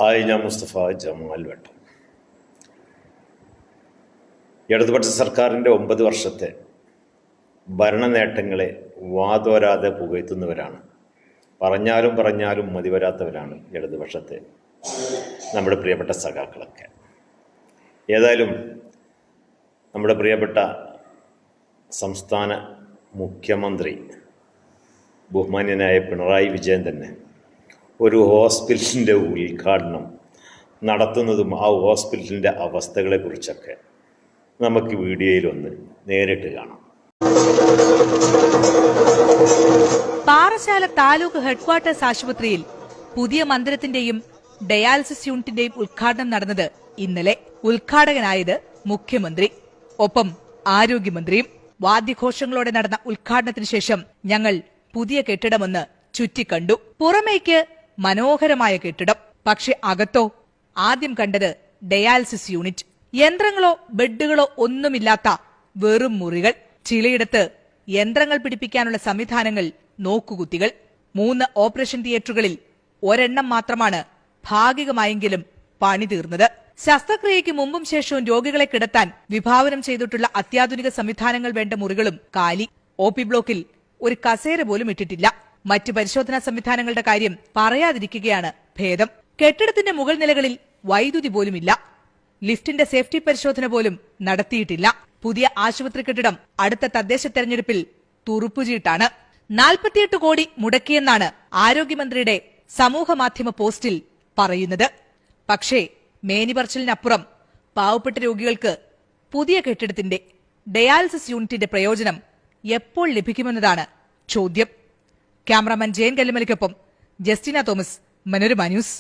Hi, ഞാൻ Mustafa Jamal വട്ടം. ഇടതുപക്ഷ സർക്കാരിൻ്റെ 9 വർഷത്തെ ഭരണ നേട്ടങ്ങളെ വാതോരാതെ പുകഴ്ത്തുന്നവരാണ്. പറഞ്ഞാലും മതിവരാത്തവരാണ് ഇടതുപക്ഷത്തെ നമ്മുടെ പ്രിയപ്പെട്ട സഖാക്കളൊക്കെ. ഏതായാലും നമ്മുടെ പ്രിയപ്പെട്ട സംസ്ഥാന മുഖ്യമന്ത്രി ബഹുമാന്യനായ പിണറായി വിജയൻ തന്നെ ഒരു ഹോസ്പിറ്റലിൻ്റെ ഉദ്ഘാടനം നടത്തുന്നതും ആ ഹോസ്പിറ്റലിൻ്റെ അവസ്ഥകളെക്കുറിച്ചൊക്കെ നമുക്ക് വീഡിയോയിലൊന്ന് നേരിട്ട് കാണാം. പാറശാല താലൂക്ക് ഹെഡ്ക്വാർട്ടേഴ്സ് ആശുപത്രിയിൽ പുതിയ മന്ദിരത്തിന്റെയും ഡയാലിസിസ് യൂണിറ്റിന്റെയും ഉദ്ഘാടനം നടന്നത് ഇന്നലെ. ഉദ്ഘാടകനായത് മുഖ്യമന്ത്രി, ഒപ്പം ആരോഗ്യമന്ത്രിയും. വാദ്യഘോഷങ്ങളോടെ നടന്ന ഉദ്ഘാടനത്തിന് ശേഷം ഞങ്ങൾ പുതിയ കെട്ടിടമൊന്ന് ചുറ്റിക്കണ്ടു. പുറമേക്ക് മനോഹരമായ കെട്ടിടം, പക്ഷെ അകത്തോ ആദ്യം കണ്ടത് ഡയാലിസിസ് യൂണിറ്റ്. യന്ത്രങ്ങളോ ബെഡുകളോ ഒന്നുമില്ലാത്ത വെറും മുറികൾ. ചിലയിടത്ത് യന്ത്രങ്ങൾ പിടിപ്പിക്കാനുള്ള സംവിധാനങ്ങൾ, നോക്കുകുത്തികൾ. 3 ഓപ്പറേഷൻ തിയേറ്ററുകളിൽ ഒരെണ്ണം മാത്രമാണ് ഭാഗികമായെങ്കിലും പണി തീർന്നത്. ശസ്ത്രക്രിയയ്ക്ക് മുമ്പും ശേഷവും രോഗികളെ കിടത്താൻ വിഭാവനം ചെയ്തിട്ടുള്ള അത്യാധുനിക സംവിധാനങ്ങൾ വേണ്ട മുറികളും കാലി. OP ബ്ലോക്കിൽ ഒരു കസേര പോലും ഇട്ടിട്ടില്ല. മറ്റ് പരിശോധനാ സംവിധാനങ്ങളുടെ കാര്യം പറയാതിരിക്കുകയാണ് ഭേദം. കെട്ടിടത്തിന്റെ മുകൾ നിലകളിൽ വൈദ്യുതി പോലുമില്ല. ലിഫ്റ്റിന്റെ സേഫ്റ്റി പരിശോധന പോലും നടത്തിയിട്ടില്ല. പുതിയ ആശുപത്രി കെട്ടിടം അടുത്ത തദ്ദേശ തെരഞ്ഞെടുപ്പിൽ തുറുപ്പുചീട്ടാണ്. 48 കോടി മുടക്കിയെന്നാണ് ആരോഗ്യമന്ത്രിയുടെ സമൂഹമാധ്യമ പോസ്റ്റിൽ പറയുന്നത്. പക്ഷേ മേനിപറച്ചിലിനപ്പുറം പാവപ്പെട്ട രോഗികൾക്ക് പുതിയ കെട്ടിടത്തിന്റെ ഡയാലിസിസ് യൂണിറ്റിന്റെ പ്രയോജനം എപ്പോൾ ലഭിക്കുമെന്നതാണ് ചോദ്യം. ക്യാമറാമാൻ ജയൻ കല്ലുമലിക്കൊപ്പം ജസ്റ്റിന തോമസ്, മനോരമ ന്യൂസ്.